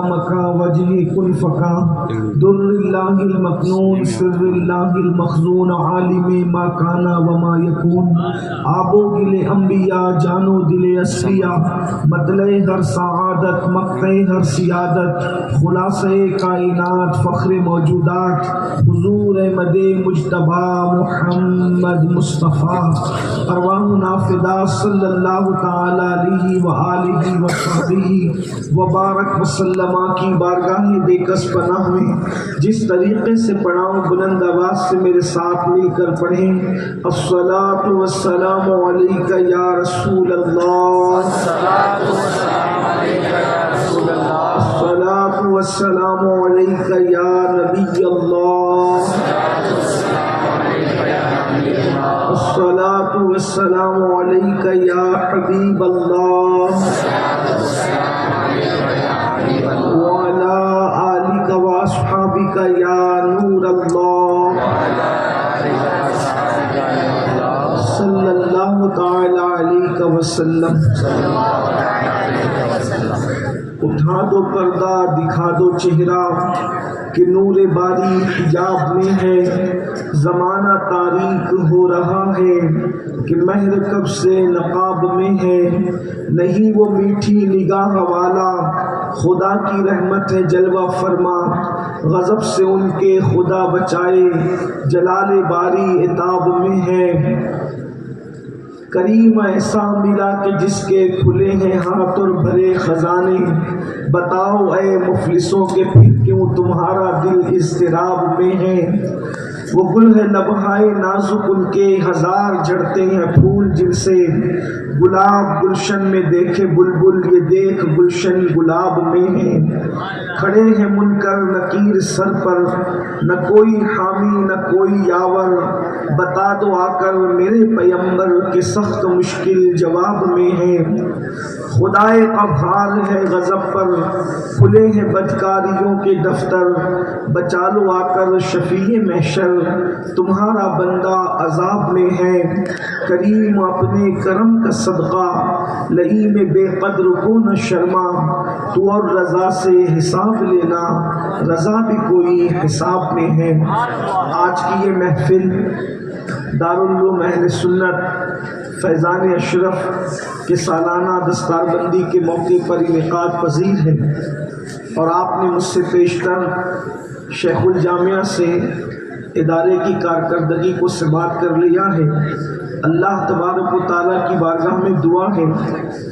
مکا وجہ کن فکا در اللہ المکنون سر اللہ المخزون عالم ما کانا وما یکون آب و گل انبیاء جانو دل اسفیاء مطلع ہر سعادت مقطع ہر سیادت خلاصہ کائنات فخر موجودات حضور احمد مجتبی محمد مصطفیٰ ارواحنا فدا صلی اللہ تعالی علیہ وآلہ وصحبہ وبارک وسلم کی بارگاہ بے کس پناہ میں جس طریقے سے پڑھاؤں بلند آواز سے میرے ساتھ مل کر پڑھیں الصلاۃ والسلام علیک یا رسول اللہ، الصلاۃ والسلام علیک یا نبی اللہ، الصلاۃ والسلام علیک یا حبیب اللہ وعلى آلك وأصحابك يا نور الله صلى الله تعالى عليك وسلم۔ اٹھا دو پردہ دکھا دو چہرہ کہ نور باری حجاب میں ہے، زمانہ تاریک ہو رہا ہے کہ مہر کب سے نقاب میں ہے، نہیں وہ میٹھی نگاہ والا خدا کی رحمت ہے جلوہ فرما، غضب سے ان کے خدا بچائے جلال باری عتاب میں ہے، کریم ایسا ملا کہ جس کے کھلے ہیں ہاتھ اور بھرے خزانے، بتاؤ اے مفلسوں کے پھر کیوں تمہارا دل اضطراب میں ہے، وہ گل ہے لبہائے نازک ان کے ہزار جھڑتے ہیں پھول جن سے، گلاب گلشن میں دیکھے بلبل یہ دیکھ گلشن گلاب میں ہے، کھڑے ہیں منکر نکیر سر پر نہ کوئی حامی نہ کوئی یاور، بتا دو آ کر میرے پیمبر کے سخت مشکل جواب میں ہے، خدائے قہار ہے غضب پر کھلے ہیں بدکاریوں کے دفتر، بچا لو آ کر شفیع محشر تمہارا بندہ عذاب میں ہے، کریم اپنے کرم کا صدقہ لئیم بے قدر کو نہ شرما، تو اور رضا سے حساب لینا رضا بھی کوئی حساب میں ہے۔ آج کی یہ محفل دارالعلوم اہل سنت فیضان اشرف کے سالانہ دستار بندی کے موقع پر انعقاد پذیر ہے، اور آپ نے مجھ سے پیشتر شیخ الجامعہ سے ادارے کی کارکردگی کو سماعت کر لیا ہے۔ اللہ تبارک و تعالیٰ کی بارگاہ میں دعا ہے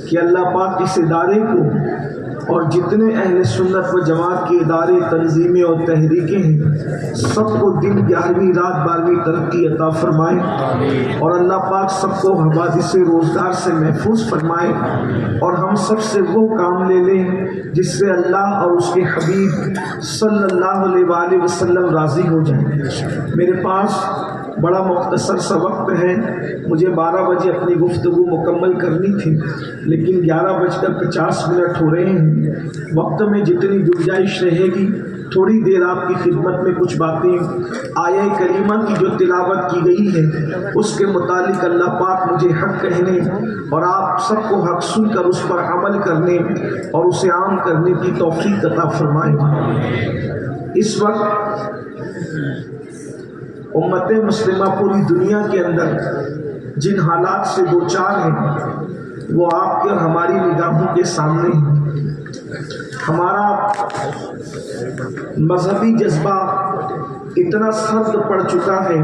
کہ اللہ پاک اس ادارے کو اور جتنے اہل سنت و جماعت کے ادارے تنظیمیں اور تحریکیں ہیں سب کو دن 11ویں رات 12ویں ترقی عطا فرمائے، اور اللہ پاک سب کو حوادث روزگار سے محفوظ فرمائے، اور ہم سب سے وہ کام لے لیں جس سے اللہ اور اس کے حبیب صلی اللہ علیہ وآلہ وسلم راضی ہو جائیں۔ میرے پاس بڑا مختصر سا وقت ہے، مجھے 12 بجے اپنی گفتگو مکمل کرنی تھی، لیکن 11:50 ہو رہے ہیں۔ وقت میں جتنی گنجائش رہے گی تھوڑی دیر آپ کی خدمت میں کچھ باتیں آیہ کریمہ کی جو تلاوت کی گئی ہے اس کے متعلق اللہ پاک مجھے حق کہنے اور آپ سب کو حق سن کر اس پر عمل کرنے اور اسے عام کرنے کی توفیق عطا فرمائے۔ اس وقت امت مسلمہ پوری دنیا کے اندر جن حالات سے دوچار ہیں وہ آپ کے اور ہماری نگاہوں کے سامنے ہیں۔ ہمارا مذہبی جذبہ اتنا سرد پڑ چکا ہے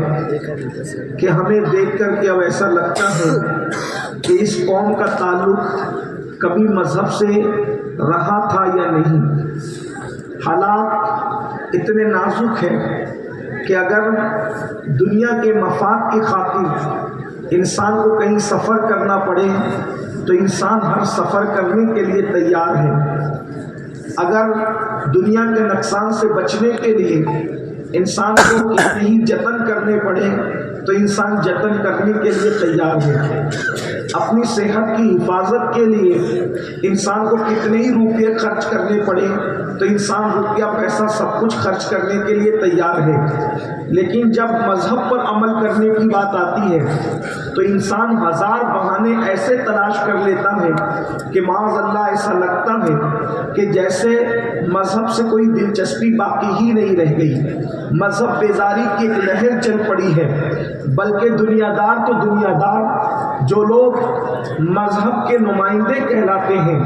کہ ہمیں دیکھ کر کے اب ایسا لگتا ہے کہ اس قوم کا تعلق کبھی مذہب سے رہا تھا یا نہیں۔ حالات اتنے نازک ہیں کہ اگر دنیا کے مفاد کی خاطر انسان کو کہیں سفر کرنا پڑے تو انسان ہر سفر کرنے کے لیے تیار ہے، اگر دنیا کے نقصان سے بچنے کے لیے انسان کو کہیں جتن کرنے پڑے تو انسان جتن کرنے کے لیے تیار ہے۔ اپنی صحت کی حفاظت کے لیے انسان کو کتنے ہی روپے خرچ کرنے پڑے تو انسان روپیہ پیسہ سب کچھ خرچ کرنے کے لیے تیار ہے، لیکن جب مذہب پر عمل کرنے کی بات آتی ہے تو انسان ہزار بہانے ایسے تلاش کر لیتا ہے کہ معاذ اللہ ایسا لگتا ہے کہ جیسے مذہب سے کوئی دلچسپی باقی ہی نہیں رہ گئی، مذہب بیزاری کی ایک لہر چل پڑی ہے۔ بلکہ دنیا دار تو دنیا دار جو لوگ مذہب کے نمائندے کہلاتے ہیں،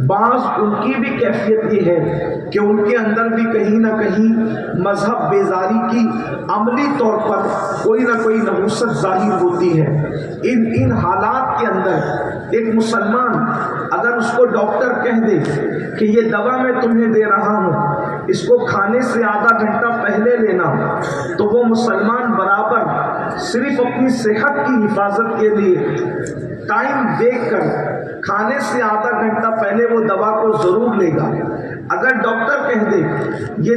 بعض ان کی بھی کیفیت یہ ہے کہ ان کے اندر بھی کہیں نہ کہیں مذہب بیزاری کی عملی طور پر کوئی نہ کوئی نحوست ظاہر ہوتی ہے۔ ان حالات کے اندر ایک مسلمان اگر اس کو ڈاکٹر کہہ دے کہ یہ دوا میں تمہیں دے رہا ہوں، اس کو کھانے سے آدھا گھنٹہ پہلے لینا، تو وہ مسلمان برابر صرف اپنی صحت کی حفاظت کے لیے ٹائم دیکھ کر کھانے سے آدھا گھنٹہ پہلے وہ دوا کو ضرور لے گا۔ اگر ڈاکٹر کہہ دے یہ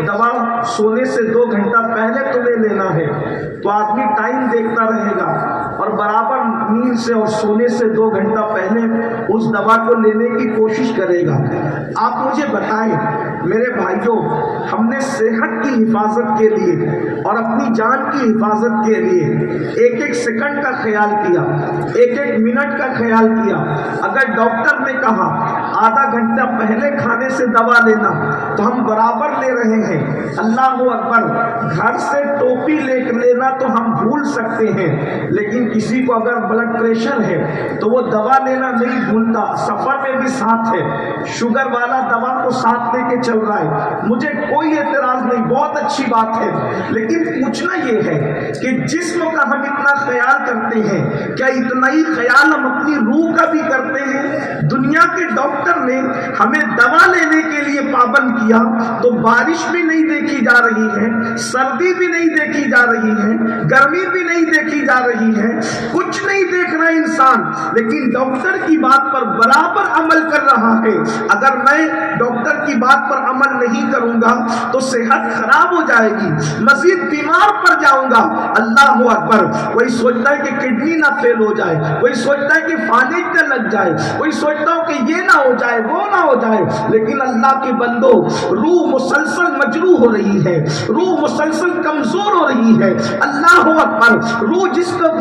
دوا سونے سے 2 گھنٹہ پہلے تمہیں لینا ہے تو آدمی ٹائم دیکھتا رہے گا اور برابر نیند سے اور سونے سے 2 گھنٹہ پہلے اس دوا کو لینے کی کوشش کرے گا۔ آپ مجھے بتائیں میرے بھائیوں، ہم نے صحت کی حفاظت کے لیے اور اپنی جان کی حفاظت کے لیے ایک ایک سیکنڈ کا خیال کیا، ایک ایک منٹ کا خیال کیا۔ اگر ڈاکٹر نے کہا آدھا گھنٹہ پہلے کھانے سے دوا لینا تو ہم برابر لے رہے ہیں۔ اللہ اکبر، گھر سے ٹوپی لے کر لینا تو ہم بھول سکتے ہیں، لیکن کسی کو اگر بلڈ پریشر ہے تو وہ دوا لینا نہیں بھولتا، سفر میں بھی ساتھ ہے، شوگر والا دوا کو ساتھ لے کے چل رہا ہے۔ مجھے کوئی اعتراض نہیں، بہت اچھی بات ہے، لیکن پوچھنا یہ ہے کہ جسم کا ہم اتنا خیال کرتے ہیں، کیا اتنا ہی خیال ہم اپنی روح کا بھی کرتے ہیں؟ دنیا کے ڈاکٹر نے ہمیں دوا لینے کے لیے پابند کیا تو بارش بھی نہیں دیکھی جا رہی ہے، سردی بھی نہیں دیکھی جا رہی ہے، گرمی بھی نہیں دیکھی جا رہی ہے، کچھ نہیں دیکھ رہا انسان، لیکن ڈاکٹر کی بات پر برابر عمل کر رہا ہے۔ اگر میں ڈاکٹر کی بات پر عمل نہیں کروں گا تو صحت خراب ہو جائے گی، مزید بیمار پڑ جاؤں گا۔ اللہ اکبر، کوئی سوچتا ہے کہ کڈنی نہ فیل ہو جائے، کوئی سوچتا ہے کہ فالج نہ لگ جائے، کوئی سوچتا ہو کہ یہ نہ ہو جائے وہ نہ ہو جائے، لیکن اللہ کے بندو، روح مسلسل مجروح ہو رہی ہے، روح مسلسل کمزور ہو رہی ہے۔ اللہ اکبر، روح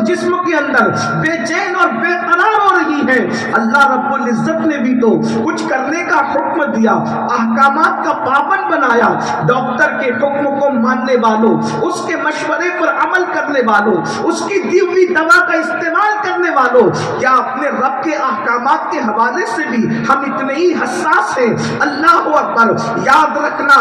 جسم کے اندر بے چین اور بے قرار ہو رہی ہے۔ اللہ رب العزت نے بھی تو کچھ کرنے کا حکم دیا، احکامات کا پابند بنایا۔ ڈاکٹر کے حکم کو ماننے والوں، اس کے مشورے پر عمل کرنے والوں، اس کی دی ہوئی دوا کا استعمال کرنے والوں، کیا اپنے رب کے احکامات کے حوالے سے بھی ہم اتنے ہی حساس ہیں؟ اللہ اکبر، یاد رکھنا،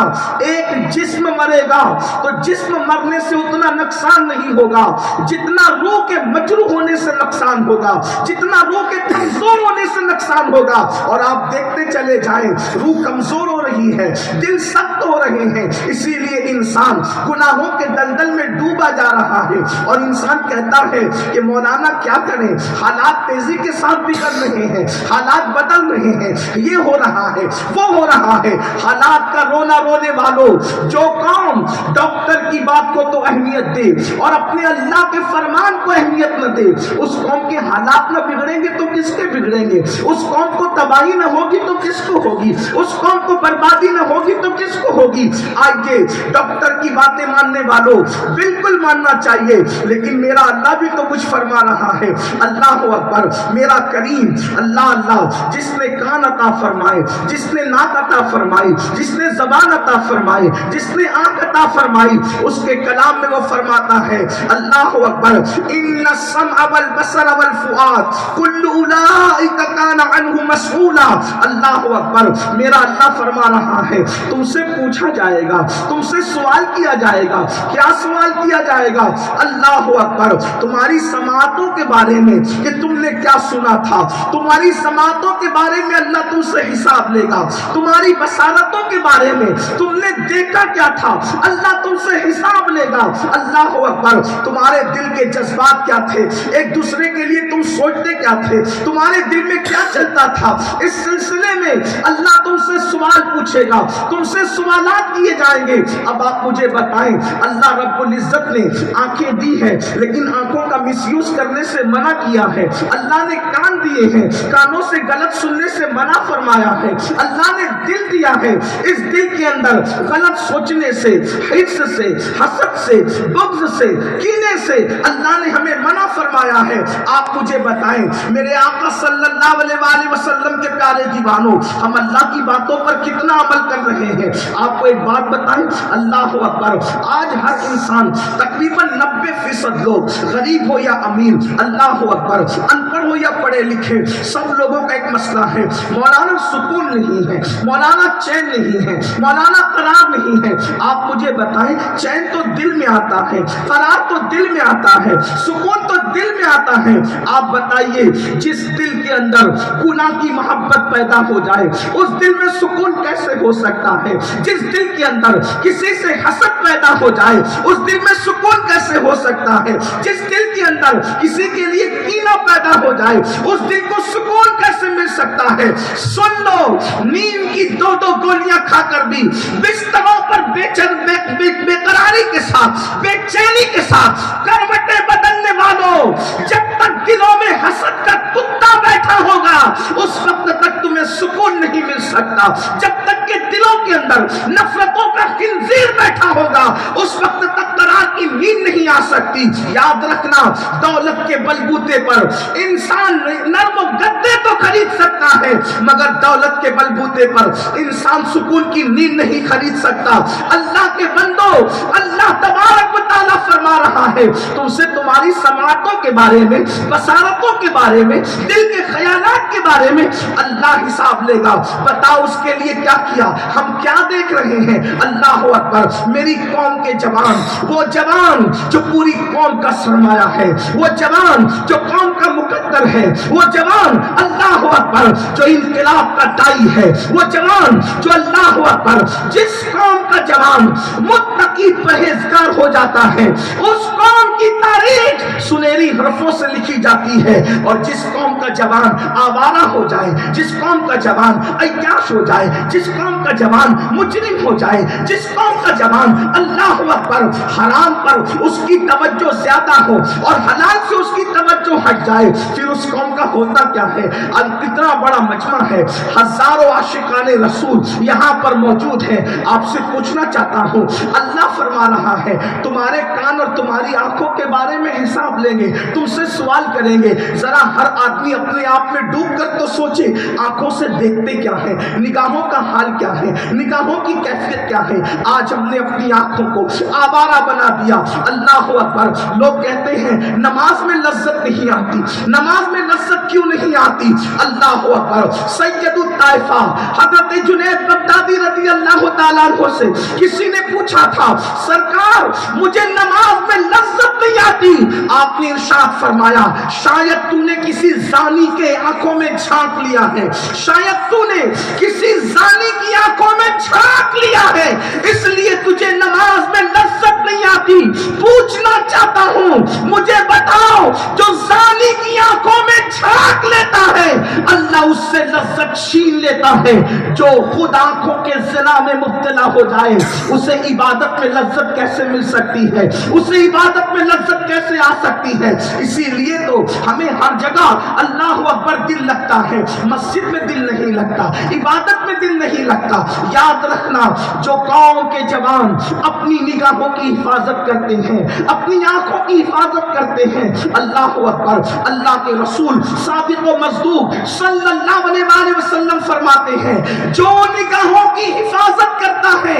ایک جسم مرے گا تو جسم مرنے سے اتنا نقصان نہیں ہوگا جتنا روح کے مجروح ہونے سے نقصان ہوگا، جتنا روح کے کمزور ہونے سے نقصان ہوگا۔ اور آپ دیکھتے چلے جائیں، روح کمزور ہو رہی ہے، دل سخت ہو رہے ہیں، اسی لیے انسان گناہوں کے دلدل میں ڈوبا جا رہا ہے۔ اور انسان کہتا ہے کہ مولانا کیا کریں، حالات تیزی کے ساتھ بگڑ رہے ہیں، حالات بدل رہے ہیں، یہ ہو رہا ہے وہ ہو رہا ہے۔ حالات کا رونا رونے والوں، جو قوم ڈاکٹر کی بات کو تو اہمیت دے اور اپنے اللہ کے فرمان کو اہمیت نہ دے، اس قوم کے حالات نہ بگڑیں گے تو کس کے بگڑیں گے؟ اس قوم کو تباہی نہ ہوگی تو کس کو ہوگی؟ اس قوم کو بربادی نہ ہوگی تو کس کو ہوگی؟ آئیے، ڈاکٹر کی باتیں ماننے والوں بالکل ماننا چاہیے، لیکن میرا اللہ بھی تو کچھ فرما رہا ہے۔ اللہ اکبر، میرا کریم اللہ جس نے کان عطا فرمائے، جس نے ناک عطا فرمائی، جس نے زبان عطا فرمائی، جس نے آنکھ عطا فرمائی، اس کے کلام میں وہ فرماتا ہے، اللہ اکبر، ان السمع والبصر والفؤاد کل اولئک کان عنہ مسئولا۔ اللہ اکبر، میرا اللہ فرما رہا ہے، تم سے پوچھا جائے گا، تم سے سوال کیا جائے گا۔ کیا سوال کیا جائے گا؟ اللہ اکبر، تمہاری سماعتوں کے بارے میں کہ تم نے کیا سنا تھا، تمہاری سماعتوں کے بارے میں اللہ تم سے حساب لے گا، تمہاری بصارتوں کے بارے میں تم نے دیکھا کیا تھا، اللہ تم سے حساب لے گا۔ اللہ اکبر، تمہارے دل کے جذبات کیا تھے، ایک دوسرے کے لیے تم سوچتے کیا تھے، تمہارے دل میں کیا چلتا تھا، اس سلسلے میں اللہ تم سے سوال پوچھے پوچھے گا، تم سے سوالات کیے جائیں گے۔ اب آپ مجھے بتائیں، اللہ رب العزت نے آنکھیں دی ہے لیکن آنکھوں کا مس یوز کرنے سے منع کیا ہے۔ اللہ نے کان دیے ہیں، کانوں سے غلط سننے سے منع فرمایا ہے۔ اللہ نے دل دیا ہے، اس دل کے اندر غلط سوچنے سے، حرص سے، حسد سے، بغض سے، کینے سے اللہ نے ہمیں منع فرمایا ہے۔ آپ مجھے بتائیں میرے آقا صلی اللہ علیہ وآلہ وسلم کے پیارے دیوانوں، ہم اللہ کی باتوں پر کتنا عمل کر رہے ہیں؟ آپ کو ایک بات بتائیں، اللہ اکبر، آج ہر انسان تقریباً 90% لوگ، غریب ہو یا امیر، اللہ اکبر، ان پڑھ ہو یا پڑھے لکھے، سب لوگوں کا ایک مسئلہ ہے، مولانا سکون نہیں ہے، مولانا چین نہیں ہے، مولانا قرار نہیں ہے۔ آپ مجھے بتائیں، چین تو دل میں آتا ہے، قرار تو دل میں آتا ہے، سکون تو دل میں آتا ہے۔ آپ بتائیے، جس دل کے اندر گناہ کی محبت پیدا ہو جائے اس دل میں سکون کیسے ہو سکتا ہے؟ جس دل کے اندر کسی سے حسد پیدا ہو جائے اس دل میں سکون کیسے ہو سکتا ہے؟ جس دل کے اندر کسی کے لیے کینہ پیدا ہو جائے اس دل کو سکون کیسے مل سکتا ہے؟ سن لو، نیند کی 2 گولیاں کھا کر بھی بستروں پر بے قراری کے ساتھ، بے چینی کے ساتھ کروٹیں بدلنے والوں، جب تک دلوں میں حسد کا کتا بیٹھا ہوگا اس وقت تک تمہیں سکون نہیں مل سکتا۔ جب تک کہ دلوں کے اندر نفرتوں کا خنزیر بیٹھا ہوگا اس وقت تک قرار کی نیند نہیں آ سکتی۔ یاد رکھنا، دولت کے بلبوتے پر انسان نرم و گدے تو خرید سکتا ہے مگر دولت کے بلبوتے پر انسان سکون کی نیند نہیں خرید سکتا۔ اللہ کے بندو، اللہ تبارک و تعالیٰ فرما رہا ہے تم سے تمہاری سماعتوں کے بارے میں، بصارتوں کے بارے میں، دل کے خیالات کے بارے میں اللہ حساب لے گا۔ بتاؤ اس کے لیے کیا کیا، ہم کیا دیکھ رہے ہیں؟ اللہ اکبر، میری قوم کے جوان، وہ جوان جو پوری قوم کا سرمایہ ہے، وہ جوان جو قوم کا مقدر ہے، وہ جوان اللہ اکبر جو انقلاب کا دائی ہے، وہ جوان جو اللہ اکبر، جس قوم کا جوان متقی پرہیزگار ہو جاتا ہے اس قوم کی تاریخ سنہری حرفوں سے لکھی جاتی ہے، اور جس قوم کا جوان آوارہ ہو جائے، جس قوم کا جوان عیاش ہو جائے، جس قوم کا جوان مجرم ہو جائے، جس قوم کا جوان اللہ اکبر حرام پر اس کی توجہ زیادہ ہو اور حلال سے اس کی توجہ ہٹ جائے، پھر اس قوم کا ہوتا کیا ہے؟ اب کتنا بڑا مجمع ہے، ہزاروں عاشقان رسول یہاں پر موجود ہیں۔ آپ سے پوچھنا چاہتا ہوں، اللہ فرما رہا ہے تمہارے کان اور تمہاری آنکھوں کے بارے میں حساب لیں گے، تم سے سوال کریں گے۔ ذرا ہر آدمی اپنے آپ میں ڈوب کر تو سوچے، آنکھوں سے دیکھتے کیا ہے، نگاہوں کا حال کیا ہے، نگاہوں کی کیفیت کیا ہے؟ آج ہم نے اپنی آنکھوں کو آوارہ بنا دیا۔ اللہ اکبر، لوگ کہتے ہیں نماز میں لذت نہیں آتی، نماز میں لذت کیوں نہیں آتی؟ اللہ اکبر، سید الطائفہ حضرت جنید بغدادی رضی اللہ تعالیٰ عنہ سے کسی نے پوچھا تھا، سرکار مجھے نماز میں لذت نہیں آتی۔ آپ نے ارشاد فرمایا، شاید تو نے کسی زانی کے آنکھوں میں جھانک لیا ہے، شاید تو نے کسی زانی کی آنکھوں میں جھانک لیا ہے، اس لیے تجھے نماز میں لذت نہیں آتی۔ پوچھنا چاہتا ہوں، مجھے بتاؤ، جو زانی کی آنکھوں میں جھانک لیتا ہے اللہ اس سے لذت چھین لیتا ہے، جو خود آنکھوں کے زنا میں مبتلا ہو جائے اسے عبادت میں لذت کیسے مل سکتی ہے؟ اسے عبادت میں لذت کیسے آ سکتی ہے؟ اسی لیے تو ہمیں ہر جگہ اللہ اکبر دل لگتا ہے، مسجد میں دل نہیں لگتا، عبادت میں دل نہیں لگتا۔ یاد رکھنا، جو قوم کے جوان اپنی نگاہوں کی حفاظت کرتے ہیں، اپنی آنکھوں کی حفاظت کرتے ہیں، اللہ اکبر، اللہ کے رسول صادق و مصدوق صلی اللہ علیہ وآلہ وسلم فرماتے ہیں، جو نگاہوں کی حفاظت کرتا ہے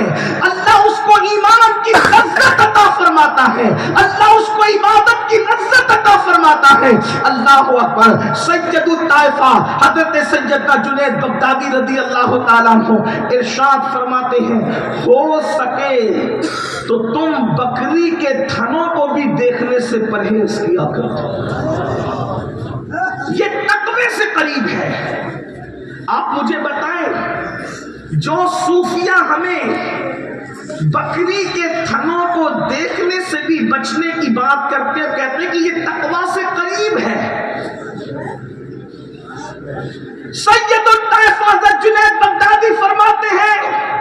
اللہ اس کو ایمان کی لذت عطا فرماتا ہے، اللہ اس کو عبادت کی لذت عطا فرماتا ہے۔ اللہ اکبر، سید الطائفہ حضرت سیدنا جنید بغدادی رضی اللہ تعالیٰ عنہ ارشاد فرماتے ہیں، ہو سکے تو تم بکری کے تھنوں کو بھی دیکھنے سے پرہیز کیا کرو، یہ تقوی سے قریب ہے۔ آپ مجھے بتائیں، جو صوفیہ ہمیں بکری کے تھنوں کو دیکھنے سے بھی بچنے کی بات کرتے ہیں، کہتے ہیں کہ یہ تقوی سے قریب ہے۔ سید الطائفہ حضرت جنید بغدادی فرماتے ہیں،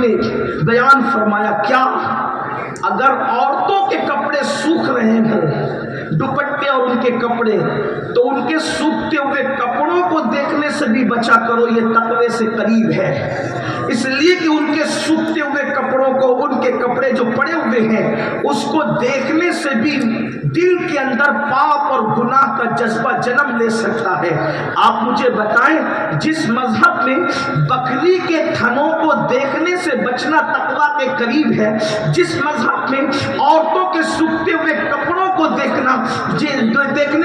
نے بیان فرمایا کیا اگر عورتوں کے کپڑے سوکھ رہے ہوں دوپٹے اور ان کے کپڑے تو ان کے سوکھتے ہوئے کپڑوں کو دیکھنے سے بھی بچا کرو، یہ تقوی سے قریب ہے، اس لیے کہ ان کے سوکھتے ہوئے کپڑوں کو، ان کے کپڑے جو پڑے ہوئے ہیں اس کو دیکھنے سے بھی دل کے اندر پاپ اور گناہ کا جذبہ جنم لے سکتا ہے۔ آپ مجھے بتائیں جس مذہب میں بکری کے تھنوں کو دیکھنے سے بچنا تقوی کے قریب ہے، جس مذہب میں عورتوں کے سوکھتے ہوئے کپڑوں کو دیکھنے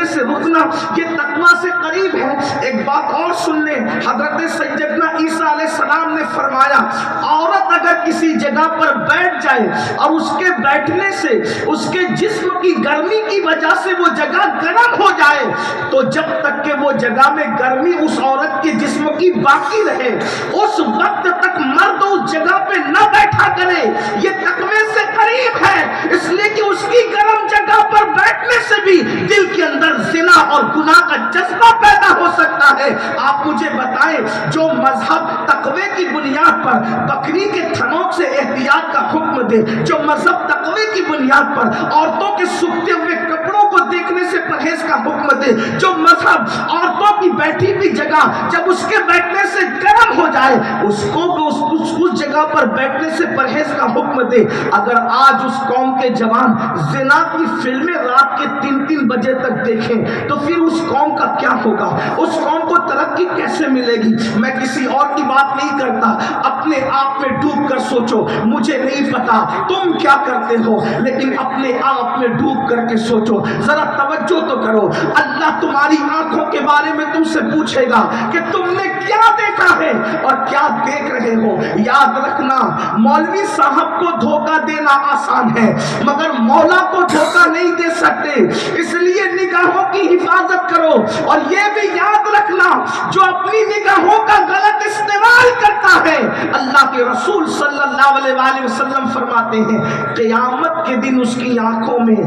سے رکنا یہ تقوی سے قریب ہے۔ ایک بات اور سن لیں، حضرت سیدنا عیسیٰ علیہ السلام نے فرمایا عورت اگر کسی جگہ پر بیٹھ جائے اور اس کے بیٹھنے سے اس کے جسم کی گرمی کی وجہ سے وہ جگہ گرم ہو جائے تو جب تک کہ وہ جگہ میں گرمی اس عورت کے جسم کی باقی رہے اس وقت تک مرد اس جگہ پہ نہ بیٹھا کرے، یہ تقوی سے قریب ہے، اس لیے کہ اس کی گرم جگہ پر بیٹھنے سے بھی دل کے اندر زنا اور گناہ کا جذبہ پیدا ہو سکتا ہے۔ آپ مجھے بتائیں جو مذہب تقوی کی بنیاد پر بکری کے تھنوں سے احتیاط کا حکم دے، جو مذہب تقوی کی بنیاد پر عورتوں کے سوکھتے ہوئے کپڑوں کو دیکھنے سے پرہیز کا حکم دے، جو مذہب عورتوں کی بیٹھی ہوئی جگہ جب اس کے بیٹھنے سے گرم ہو جائے اس کو اس جگہ پر بیٹھنے سے پرہیز کا حکم دے، اگر آج اس قوم کے جوان زنا کی فلمیں رات کے 3 بجے تک دیکھیں تو پھر اس قوم کا کیا ہوگا؟ اس قوم کو ترقی کیسے ملے گی؟ میں کسی اور کی بات نہیں کرتا، اپنے آپ میں ڈوب کر سوچو، مجھے نہیں پتا تم کیا کرتے ہو لیکن اپنے آپ میں ڈوب کر کے سوچو، ذرا توجہ تو کرو۔ اللہ تمہاری آنکھوں کے بارے میں تم سے پوچھے گا کہ تم نے کیا دیکھا ہے اور کیا دیکھ رہے ہو۔ یاد رکھنا مولوی صاحب کو دھوکہ دینا آسان ہے مگر مولا کو دھوکہ نہیں دے سکتے، اس لیے نگاہوں کی حفاظت کرو، اور یہ بھی یاد رکھنا جو اپنی نگاہوں کا غلط استعمال کرتا ہے اللہ کے رسول صلی اللہ علیہ وآلہ وسلم فرماتے ہیں قیامت کے دن اس کی آنکھوں میں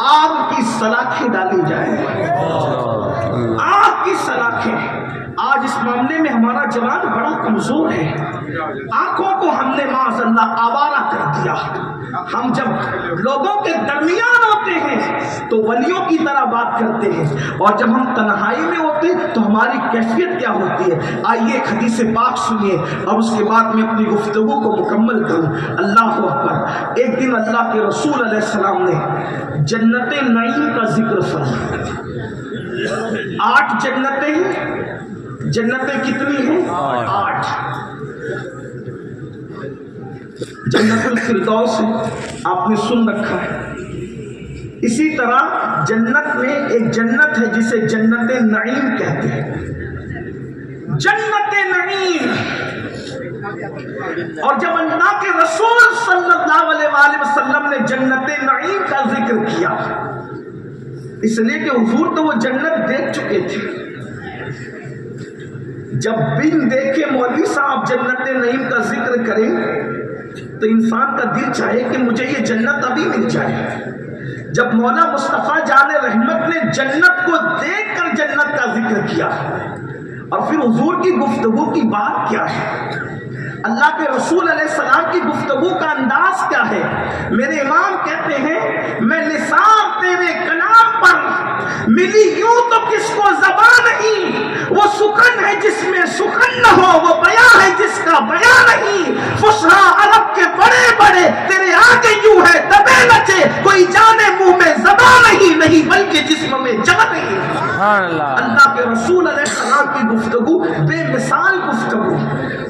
آگ کی سلاخیں ڈالی جائیں، آگ کی سلاخیں۔ آج اس معاملے میں ہمارا جوان بڑا کمزور ہے، آنکھوں کو ہم نے معاذ اللہ آوارہ کر دیا۔ ہم جب لوگوں کے درمیان ہوتے ہیں تو ولیوں کی طرح بات کرتے ہیں، اور جب ہم تنہائی میں ہوتے ہیں تو ہماری کیفیت کیا ہوتی ہے؟ آئیے ایک حدیث پاک سنیے اور اس کے بعد میں اپنی گفتگو کو مکمل کروں۔ اللہ اکبر۔ ایک دن اللہ کے رسول علیہ السلام نے جنت نعیم کا ذکر فرمایا۔ 8 جنتیں ہیں، جنتیں کتنی ہیں؟ 8۔ جنت الفردوس آپ نے سن رکھا ہے، اسی طرح جنت میں ایک جنت ہے جسے جنت نعیم کہتے ہیں، جنت نعیم۔ اور جب اللہ کے رسول صلی اللہ علیہ وآلہ وسلم نے جنت نعیم کا ذکر کیا اس لیے کہ حضور تو وہ جنت دیکھ چکے تھے، جب بن دیکھے مولوی صاحب جنت نعیم کا ذکر کریں تو انسان کا دل چاہے کہ مجھے یہ جنت ابھی مل جائے۔ جب مولا مصطفیٰ جان رحمت نے جنت کو دیکھ کر جنت کا ذکر کیا اور پھر حضور کی گفتگو کی بات کیا ہے، اللہ کے رسول علیہ السلام کی گفتگو کا انداز کیا ہے، میرے امام کہتے ہیں میں نثار تیرے کلام پر ملی یوں تو کس کو زبان نہیں، وہ سخن ہے جس میں سخن نہ ہو، وہ بیاں ہے جس کا بیاں نہیں، فصحا عرب کے بڑے بڑے تیرے آگے یوں ہے دبے نچے، کوئی جانے منہ میں زبان نہیں بلکہ جسم میں جان نہیں۔ اللہ کے رسول علیہ السلام کی گفتگو بے مثال گفتگو۔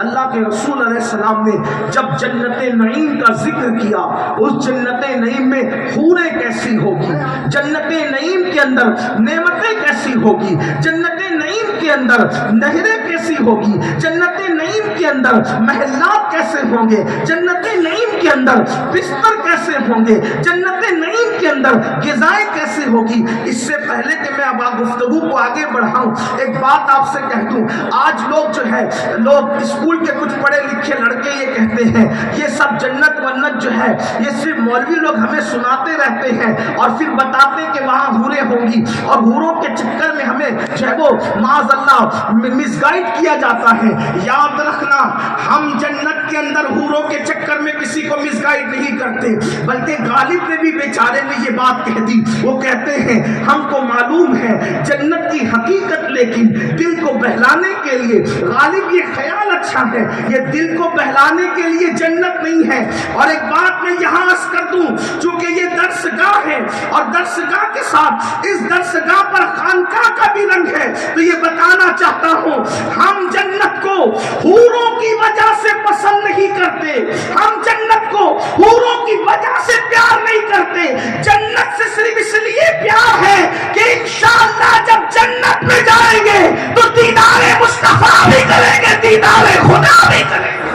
اللہ کے رسول علیہ السلام نے جب جنت نعیم کا ذکر کیا، اس جنت نعیم میں حوریں کیسی ہوگی، جنت نعیم کے اندر نعمتیں کیسی ہوگی، جنت نعیم کے اندر نہریں کیسی ہوگی، جنت نعیم کے اندر محلات کیسے ہوں گے، جنت نعیم کے اندر بستر کیسے ہوں گے، جنت نعیم کے اندر غذائیں کیسے ہوگی۔ اس سے پہلے کہ میں اب گفتگو کو آگے بڑھاؤں ایک بات آپ سے کہہ دوں، آج لوگ جو ہے لوگ اسکول کے کچھ پڑھے لکھے لڑکے یہ کہتے ہیں یہ سب جنت ونت جو ہے یہ صرف مولوی لوگ ہمیں سناتے رہتے ہیں اور پھر بتاتے کہ وہاں حوریں ہوں گی، اور حوروں کے چکر میں ہمیں جو ہے وہ معاذ اللہ مس گائیڈ کیا جاتا ہے۔ یاد رکھنا ہم جنت کے اندر حوروں کے چکر میں کسی کو مس گائیڈ نہیں کرتے، بلکہ غالب نے بھی بیچارے نے یہ بات کہہ دی. وہ کہتے ہیں ہم کو معلوم ہے جنت کی حقیقت، لیکن دل کو بہلانے کے لیے غالب یہ خیال اچھا ہے، یہ دل کو بہلانے کے لیے جنت نہیں ہے. اور ایک بات میں یہاں عرض کر دوں، چونکہ یہ درسگاہ ہے اور درسگاہ کے ساتھ اس درسگاہ پر خانقاہ کا بھی رنگ ہے، تو یہ بتانا چاہتا ہوں ہم جنت کو حوروں کی وجہ سے پسند نہیں کرتے، ہم جنت کو حوروں کی وجہ سے پیار نہیں کرتے. جنت سے صرف اس لیے پیار ہے کہ انشاءاللہ جب جنت میں جائیں گے تو دیدار مصطفیٰ بھی کریں گے، دیدار خدا بھی کریں گے.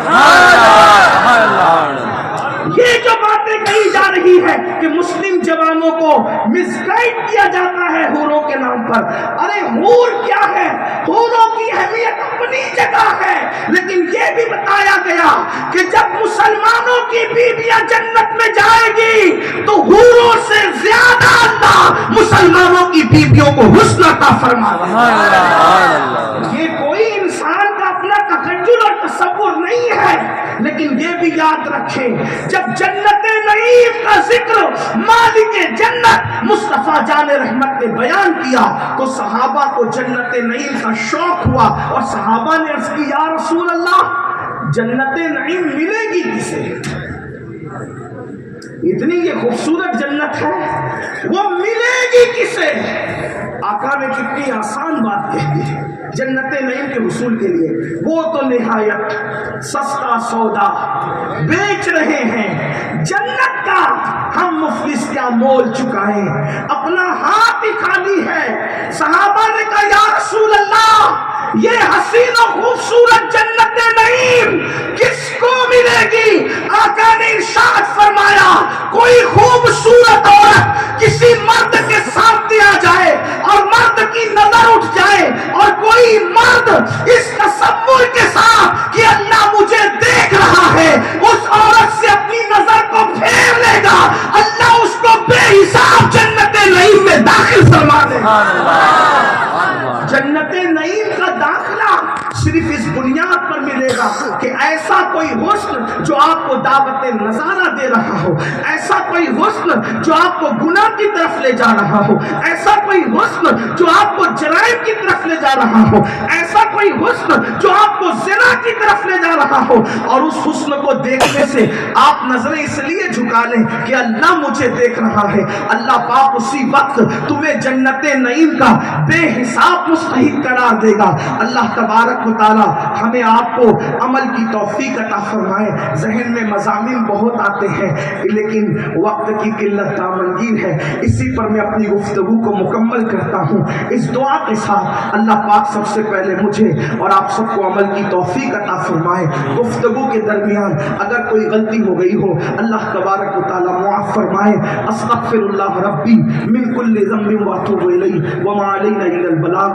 یہ جو باتیں کہی جا رہی ہے کہ مسلم جوانوں کو مس گائیڈ کیا جاتا ہے حوروں کے نام پر، ارے حور کیا ہے؟ حوروں کی اہمیت اپنی جگہ ہے، لیکن یہ بھی بتایا گیا کہ جب مسلمانوں کی بیویاں جنت میں جائے گی تو حوروں سے زیادہ اللہ مسلمانوں کی بیویوں کو حسن عطا فرمائے. یہ کوئی انسان کا اپنا تخیل اور تصور نہیں ہے، لیکن یہ بھی یاد رکھیں جب جنت نعیم کا ذکر مالک جنت مصطفیٰ جان رحمت نے بیان کیا تو صحابہ کو جنت نعیم کا شوق ہوا، اور صحابہ نے عرض کی یا رسول اللہ جنت نعیم ملے گی کسے؟ اتنی یہ خوبصورت جنت ہے، وہ ملے گی کسے؟ آقا نے کتنی آسان بات کہہ دی جنت نعیم کے حصول کے لیے. وہ تو نہایت سستا سودا بیچ رہے ہیں، جنت کا ہم مفلس کیا مول چکائیں، اپنا ہاتھ ہی خالی ہے. صحابہ نے کہا یا رسول اللہ یہ حسین و خوبصورت جنت نعیم کس کو ملے گی؟ آقا نے ارشاد فرمایا کوئی خوبصورت عورت کسی مرد کے سامنے آ جائے اور مرد کی نظر اٹھ جائے، اور کوئی مرد اس تصور کے ساتھ کہ اللہ مجھے دیکھ رہا ہے اس عورت سے اپنی نظر کو پھیر لے گا، اللہ اس کو بے حساب جنت نعیم میں داخل فرما دے گا. جنت نعیم کا داخلہ صرف اس بنیاد پر ملے گا کہ ایسا کوئی حسن جو آپ کو دعوت نظارہ دے رہا ہو، ایسا کوئی حسن جو آپ کو گناہ کی طرف لے جا رہا ہو، ایسا کوئی حسن جو آپ کو جرائم کی طرف لے جا رہا ہو، ایسا کوئی حسن جو آپ کو زنا کی طرف لے جا رہا ہو، اور اس حسن کو دیکھنے سے آپ نظریں اس لیے جھکا لیں کہ اللہ مجھے دیکھ رہا ہے. اللہ پاک اسی وقت تمہیں جنت نعیم کا بے حساب مستحق قرار دے گا. اللہ تبارک و تعالی ہمیں آپ کو عمل کی توفیق عطا فرمائے. ذہن میں مضامین بہت آتے ہیں لیکن وقت کی قلت دامنگیر ہے، اسی پر میں اپنی گفتگو کو مکمل کرتا ہوں اس دعا کے ساتھ. اللہ پاک سب سے پہلے مجھے اور آپ سب کو عمل کی توفیق عطا فرمائے. گفتگو کے درمیان اگر کوئی غلطی ہو گئی ہو اللہ تبارک و تعالی معاف فرمائے. استغفر اللہ ربی من کل ذنب واتوب الیہ وما علینا الا البلاغ.